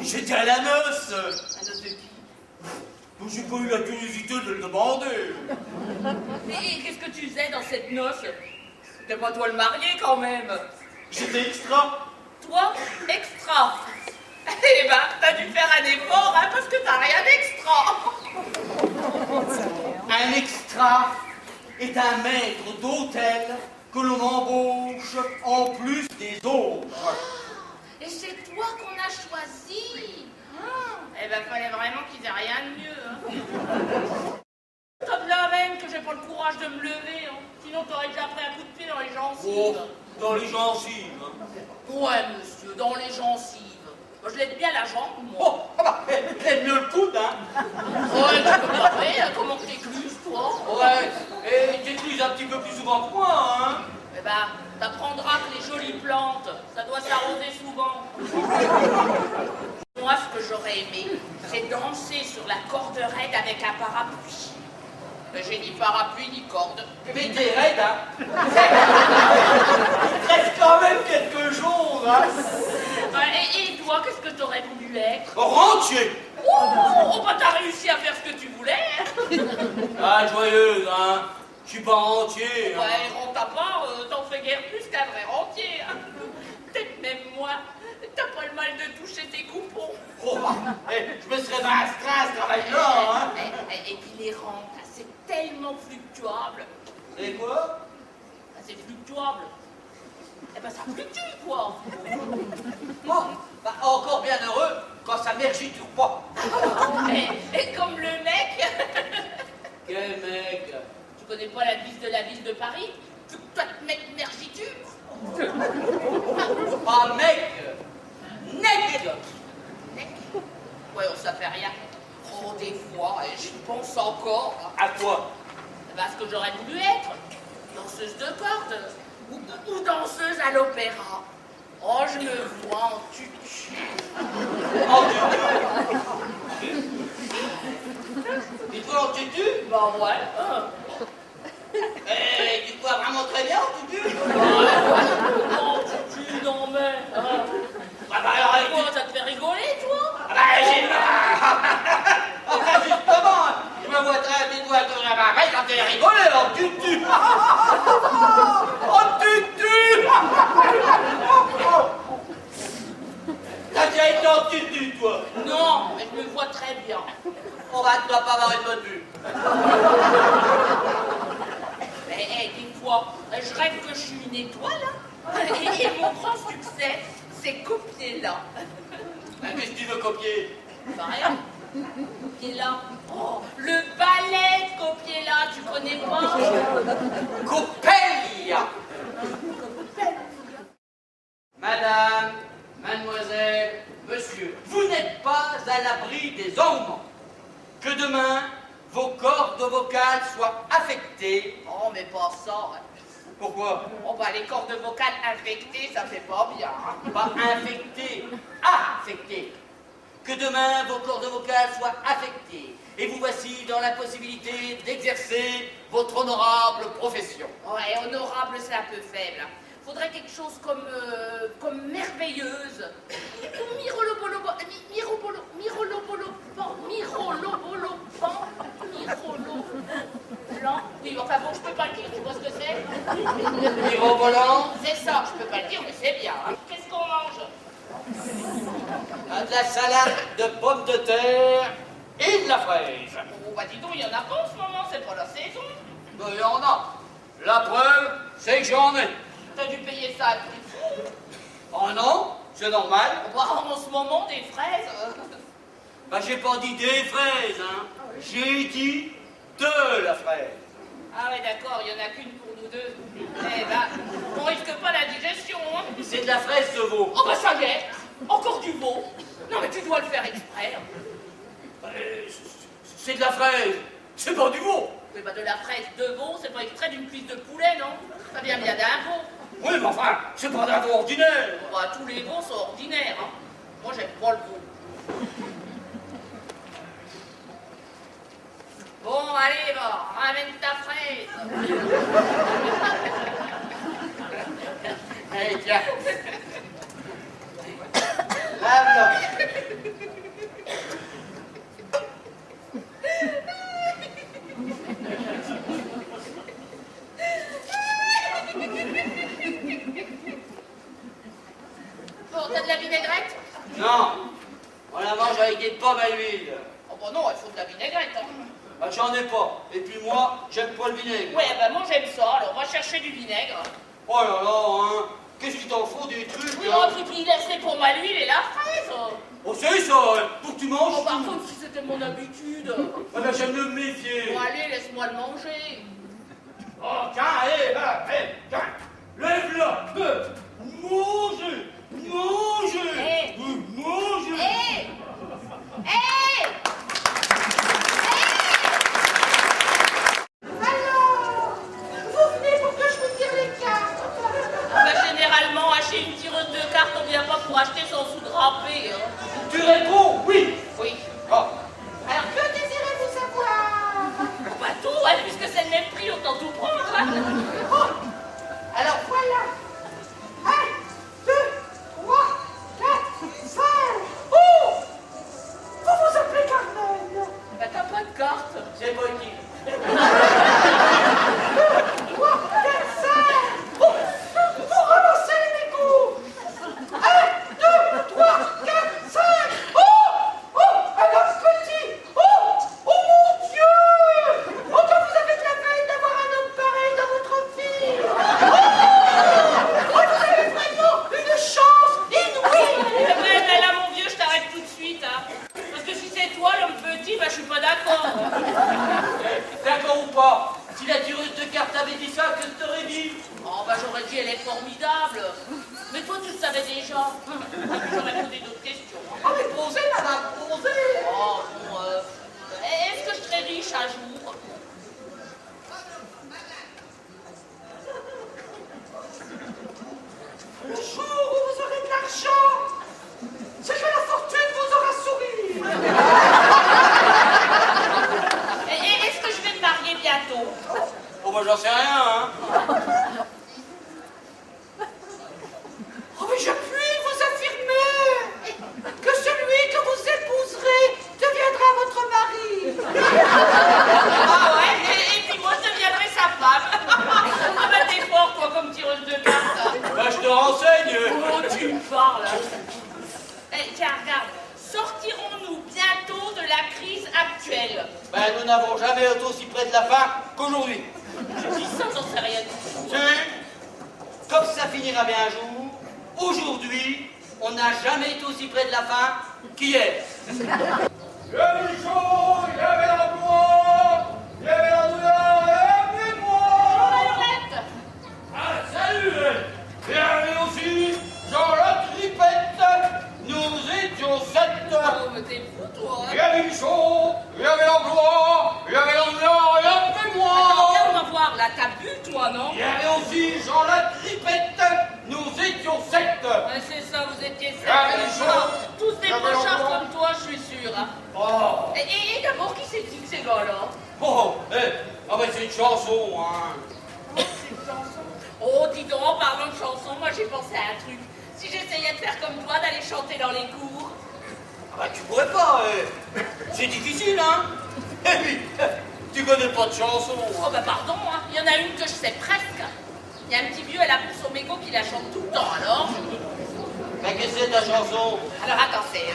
J'étais à la noce. La noce de qui? J'ai pas eu la curiosité de le demander. Et qu'est-ce que tu faisais dans cette noce? C'était pas toi le marié quand même. J'étais extra. Toi, extra. Eh ben, t'as dû faire un effort, hein, parce que t'as rien d'extra. Un extra est un maître d'hôtel que l'on embauche en plus des autres. Et c'est toi qu'on a choisi. Eh ben, fallait vraiment qu'ils aient rien de mieux. Hein. T'as de la veine que j'ai pas le courage de me lever. Hein. Sinon, t'aurais déjà pris un coup de pied dans les gencives. Oh, dans les gencives. Ouais, monsieur, dans les gencives. Moi, je l'aide bien la jambe, moi. Oh, bah, aide mieux le coude, hein. Ouais, tu peux m'appeler, hein, comment t'écluses, toi? Ouais, et t'écluses un petit peu plus souvent que moi, hein. Eh ben, t'apprendras que les jolies plantes, ça doit s'arroser souvent. Moi, ce que j'aurais aimé, c'est danser sur la corde raide avec un parapluie. Mais j'ai ni parapluie ni corde. Mais t'es raide, hein. Il reste quand même quelques jours, hein. Et toi, qu'est-ce que t'aurais voulu être? Rentier. Oh, bah t'as réussi à faire ce que tu voulais. Ah, joyeuse, hein. Je suis pas rentier. Hein. Ouais, rend ta part, t'en fais guère plus qu'un vrai rentier. Hein. Peut-être même moi. T'as pas le mal de toucher tes coupons. Oh, bah, je me serais astreint à ce travail-là, hein. Et puis les rentes, c'est tellement fluctuable. C'est quoi? Bah, c'est fluctuable. Eh ben ça fluctue, quoi. Oh, bah, encore bien heureux quand ça mergiture pas. Et comme le mec. Quel mec? Tu connais pas la devise de la ville de Paris? Toi, mec mergiture. Pas mec, nec. Mec. Ouais, ça fait rien. Oh, des fois, j'y pense encore. À quoi? Bah, ce que j'aurais voulu être. Danseuse de corde. Ou danseuse à l'opéra. Oh, je me vois en tutu. En tutu? Et toi en tutu? Bah ouais. Eh, tu te vois vraiment très bien en tutu? En tutu, non mais. Ah bah alors, Quoi, ça te fait rigoler, toi? ah bah j'ai enfin justement, je me vois très des doigts de la marée quand elle rigolait en tutu. En tutu. T'as déjà été en tutu, toi? Non, mais je me vois très bien. On va, tu dois pas avoir une bonne vue. Mais des fois, je rêve que je suis une étoile, hein. Et mon grand succès, c'est copier là. Qu'est-ce que tu veux copier? Pas rien. Copier là. Oh, le ballet de copier là, tu connais pas? Coppelia. Madame, mademoiselle, monsieur, vous n'êtes pas à l'abri des augments. Que demain, vos cordes vocales soient affectées. Oh, mais pas ça. Hein. Pourquoi? Oh, bah les cordes vocales infectées, ça fait pas bien. Hein. Pas infectées, affectées. Que demain, vos cordes vocales soient affectées. Et vous voici dans la possibilité d'exercer votre honorable profession. Ouais, honorable, c'est un peu faible. Hein. Faudrait quelque chose comme merveilleuse. Oui, enfin bon, je peux pas le dire, tu vois ce que c'est? Mirobolant, C'est ça, je peux pas le dire, mais c'est bien. Hein. Qu'est-ce qu'on mange? de la salade de pommes de terre et de la fraise. Oh, bah dis donc, il y en a pas en ce moment, c'est pas la saison. Ben, il y en a. La preuve, c'est que j'en ai. T'as dû payer ça à prix fou. Oh non, c'est normal. Bah, en ce moment, des fraises. Ben, j'ai pas dit des fraises, hein. J'ai dit de la fraise. Ah ouais, d'accord, il y en a qu'une pour nous deux. Eh ben, on risque pas la digestion, hein. C'est de la fraise de veau. Oh bah ça y est, encore du veau. Non mais tu dois le faire exprès. C'est de la fraise. C'est pas du veau. Mais bah de la fraise de veau, c'est pas extrait d'une cuisse de poulet, non? Ça vient bien d'un veau. Oui, mais enfin, c'est pas d'un veau ordinaire. Bah tous les veaux sont ordinaires, hein. Moi j'aime pas le veau. Bon, allez, va, ramène ta fraise. Allez, tiens. Lave-la. Bon, t'as de la vinaigrette? Non. On la mange avec des pommes à l'huile. Oh bah non, il faut de la vinaigrette, hein. Bah j'en ai pas. Et puis moi, j'aime pas le vinaigre. Ouais, bah moi j'aime ça, alors on va chercher du vinaigre. Oh là là, hein. Qu'est-ce qu'il t'en faut des trucs, Oui, hein? un truc qui laisserait pour moi l'huile et la fraise. Oh c'est ça, pour que tu manges Oh, par tout. contre, si c'était mon habitude. Ah bah j'aime me méfier. Bon, allez, laisse-moi le manger. Oh tiens, allez, va, allez, tiens. Lève-la. Manger. Manger. Hé. Manger. Hé. Hé. Alors, vous venez pour que je vous tire les cartes. Bah, généralement, acheter une tireuse de cartes, on vient pas pour acheter son sou drapé. Hein. Tu réponds oui. Oui. Ah. Alors, que désirez-vous savoir? Oh, bah tout, ouais, puisque c'est le même prix, autant tout prendre. Hein. Alors, voilà. 1, 2, 3, 4, 5. Oh! Vous vous appelez Carmen. Bah t'as pas de carte. C'est pas utile. 3, 4, 5. Oh! Vous ramassez les mégots. 1, 2, 3, 4, 5. Oh! Oh! Un homme petit. Oh! Oh mon Dieu! Oh, quand vous avez de la peine d'avoir un homme pareil dans votre vie. Oh! Oh, vous avez vraiment une chance inouïe. Mais là, mon vieux, je t'arrête tout de suite. Hein. Parce que si c'est toi l'homme petit, bah je suis pas d'accord. D'accord ou pas? Si la tireuse de cartes avait dit ça, qu'est-ce que t'aurais dit? Oh bah j'aurais dit elle est formidable. Mais toi tu le savais déjà. J'aurais posé d'autres questions. Oh, mais posez, madame, posez. Oh bon, est-ce que je serai riche un jour? Le jour où vous aurez de l'argent, c'est que la fortune vous aura souri. Et est-ce que je vais me marier bientôt? Oh bah j'en sais rien, hein. Oh, mais je puis vous affirmer que celui que vous épouserez deviendra votre mari. Ah ouais? Et puis moi je deviendrai sa femme. Ah bah t'es fort toi comme tireuse de cartes. Bah je te renseigne. Oh tu me parles. Eh tiens regarde, sortirons-nous bientôt de la crise actuelle? Ben nous n'avons jamais été aussi près de la fin qu'aujourd'hui. Je dis ça, j'en sais rien du tout. Si, comme ça finira bien un jour, aujourd'hui, on n'a jamais été aussi près de la fin qu'hier. Il y avait du chaud, il y avait l'emploi, il y avait la douleur, il y avait Oh, moi. Violette. Ah, salut. Il y avait aussi Jean la tripette, nous étions 7. Oh mais t'es fou toi. Il y avait du chaud, il y avait l'emploi, il y avait la douleur, il y avait moi. Attends, viens voir là, t'as bu toi non? Il y avait aussi Jean la tripette, nous étions 7. Ouais, c'est ça, vous étiez sept. Ah, mais les gens. Tous des Ah, mais pochards non. comme toi, je suis sûr. Hein. Oh, Et d'abord, qui c'est que ces gars-là? oh, ah ben c'est une chanson, hein. Oh, c'est une chanson. Oh, dis donc, en parlant de chanson, moi j'ai pensé à un truc. Si j'essayais de faire comme toi, d'aller chanter dans les cours. Ah bah tu pourrais pas, c'est difficile, hein. Et puis, tu connais pas de chanson. Oh bah pardon, hein. Il y en a une que je sais presque. Il y a un petit vieux, elle a pour son mégot qui la chante tout le temps, alors. Mais qu'est-ce que c'est ta chanson? Alors attends, c'est...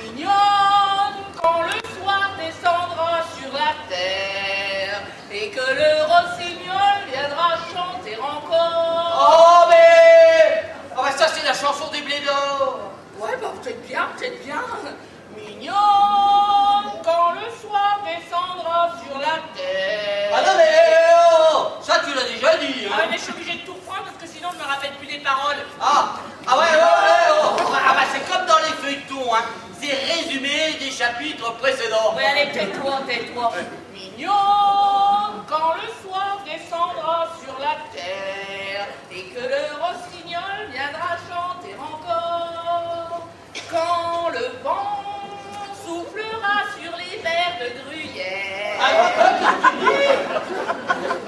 Mignonne, quand le soir descendra sur la terre et que le rossignol viendra chanter encore. Oh mais... Ah bah ça c'est la chanson des blés d'or. Ouais, bah peut-être bien, peut-être bien. Mignonne, quand le soir descendra sur la terre. Ah non mais... Oh, ça tu l'as déjà dit, Ah ouais, hein. mais je suis obligée de tout reprendre parce que sinon je me rappelle plus les paroles. Ah, ah ouais, oh. Ah bah c'est comme dans les feuilletons, hein. C'est résumé des chapitres précédents. Ouais, allez, tais-toi, tais-toi. Mignonne, quand le soir descendra sur la terre et que le rossignol viendra chanter encore, quand le vent soufflera sur les verres de gruyère.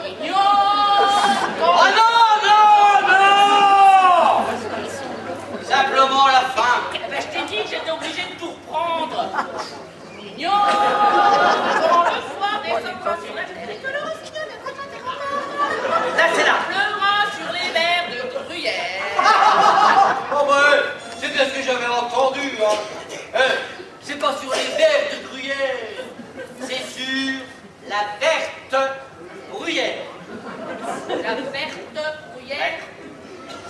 Mignonne, quand Ah non, non, non. Simplement la fin. Eh ben, je t'ai dit que j'étais obligée de tout reprendre. Mignon, quand le soir descendra sur la terre et que le rossignol viendra chanter encore. Là c'est là. Pleura sur les verres de gruyère. entendu, hein. C'est pas sur les vers de Gruyère, c'est sur la verte bruyère. La verte bruyère?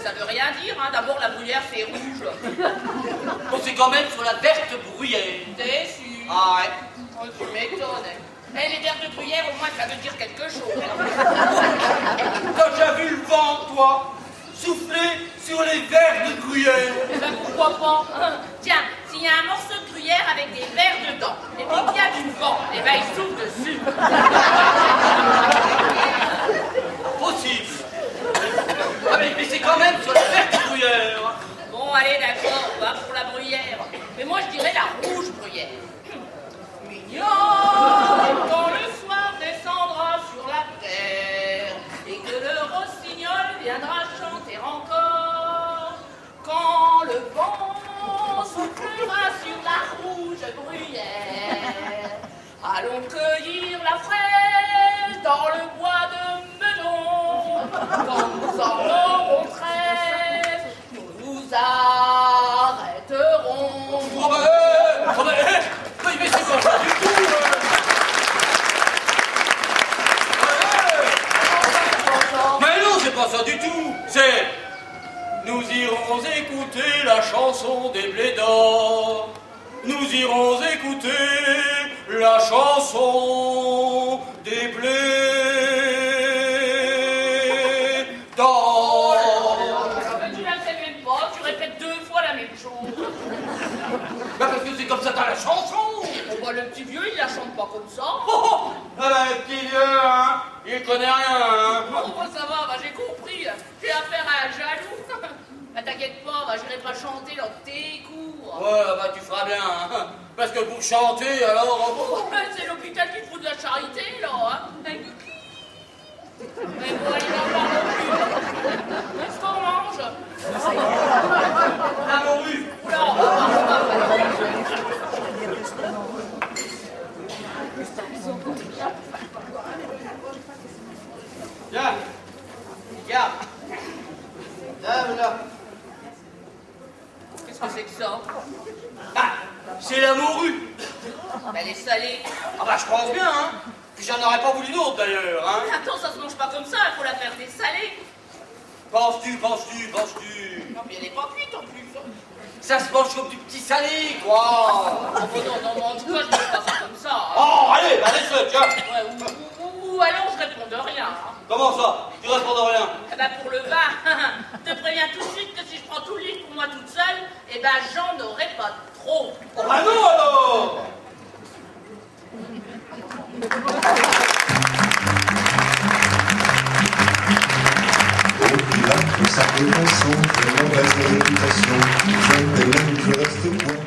Ça veut rien dire, hein. D'abord, la bruyère, c'est rouge. Bon, c'est quand même sur la verte bruyère. T'es sûr? Ah ouais. Oh, tu m'étonnes. Eh, les vers de bruyère, au moins, ça veut dire quelque chose. T'as déjà vu le vent, toi, souffler sur les vers de Gruyère? Eh ben, pourquoi pas? Tiens, s'il y a un morceau de gruyère avec des vers dedans, et puis qu'il y a du vent, eh ben, il souffle dessus. Possible. Ah mais c'est quand même sur la verte bruyère. Bon, allez, d'accord, on va pour la bruyère. Mais moi, je dirais la rouge bruyère. Mignon, quand le soir descendra sur la terre et que le rossignol viendra chanter encore, quand le vent soufflera sur la rouge bruyère, allons cueillir la fraise dans le bois de Meudon. Quand nous en aurons 13, nous nous arrêterons. Mais c'est pas ça du tout. Mais non, c'est pas ça du tout. C'est nous irons écouter la chanson des blédards. Nous irons écouter la chanson des blédards. Tu la sais même pas, tu répètes 2 fois la même chose. Bah parce que c'est comme ça dans la chanson. Oh bah le petit vieux il la chante pas comme ça. Oh, ah bah le petit vieux, hein, il connaît rien, hein. Oh bah ça va, bah j'ai compris. J'ai affaire à un jaloux. Bah t'inquiète pas, bah j'irai pas chanter dans tes cours. Ouais, bah tu feras bien, hein. Parce que pour chanter, alors... Oh, c'est l'hôpital qui fout de la charité, là, hein. Mais bon, allez, n'en parlons plus. Qu'est-ce qu'on mange? La morue. Oula, Tiens, regarde. Là. qu'est-ce que c'est que ça? Ah, c'est la morue. Elle est salée. Ah bah je pense bien, hein. Puis j'en aurais pas voulu d'autre d'ailleurs, hein. Attends, ça se mange pas comme ça, il faut la faire dessaler. Penses-tu. Non, mais elle est pas cuite en plus. Ça se mange comme du petit salé, quoi. Oh, non, en tout cas, je mange pas ça comme ça. Hein. Oh, allez, bah laisse-le, tiens. Ouais, ou alors je réponds de rien. Hein. Comment ça? Tu réponds de rien? Eh ben pour le vin, je te préviens tout de suite que si je prends tout le litre pour moi toute seule, eh ben j'en aurai pas trop. Oh bah non alors. Au pire, sa réputation, de mauvaise réputation, je reste point.